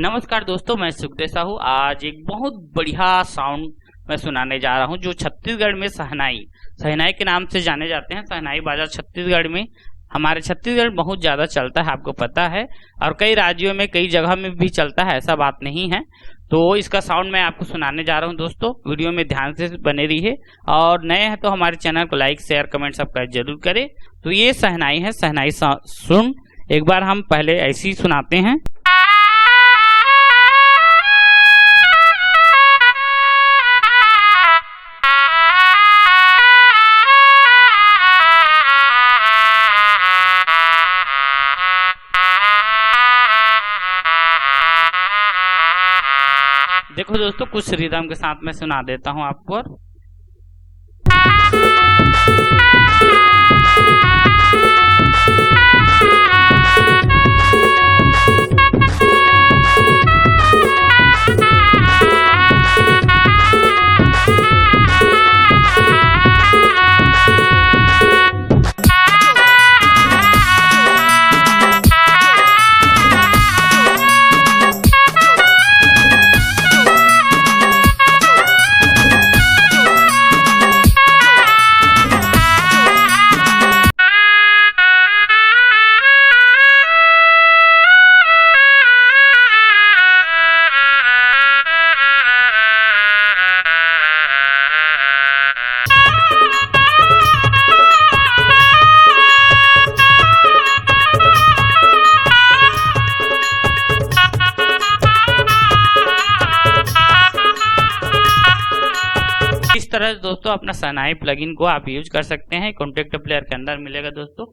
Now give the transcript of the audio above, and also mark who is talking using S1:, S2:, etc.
S1: नमस्कार दोस्तों, मैं सुखदेव साहू। आज एक बहुत बढ़िया साउंड मैं सुनाने जा रहा हूं जो छत्तीसगढ़ में शहनाई के नाम से जाने जाते हैं। शहनाई बाजा छत्तीसगढ़ में, हमारे छत्तीसगढ़ बहुत ज़्यादा चलता है, आपको पता है, और कई राज्यों में कई जगह में भी चलता है, ऐसा बात नहीं है। तो इसका साउंड मैं आपको सुनाने जा रहा हूं दोस्तों। वीडियो में ध्यान से बने रहिए और नए हैं तो हमारे चैनल को लाइक शेयर कमेंट सब्सक्राइब जरूर करें। तो ये शहनाई है, शहनाई सुन एक बार हम पहले ऐसी ही सुनाते हैं। देखो दोस्तों, कुछ रिदम के साथ मैं सुना देता हूं आपको। इस तरह दोस्तों अपना शहनाई प्लगइन को आप यूज कर सकते हैं। कॉन्टेक्ट प्लेयर के अंदर मिलेगा दोस्तों।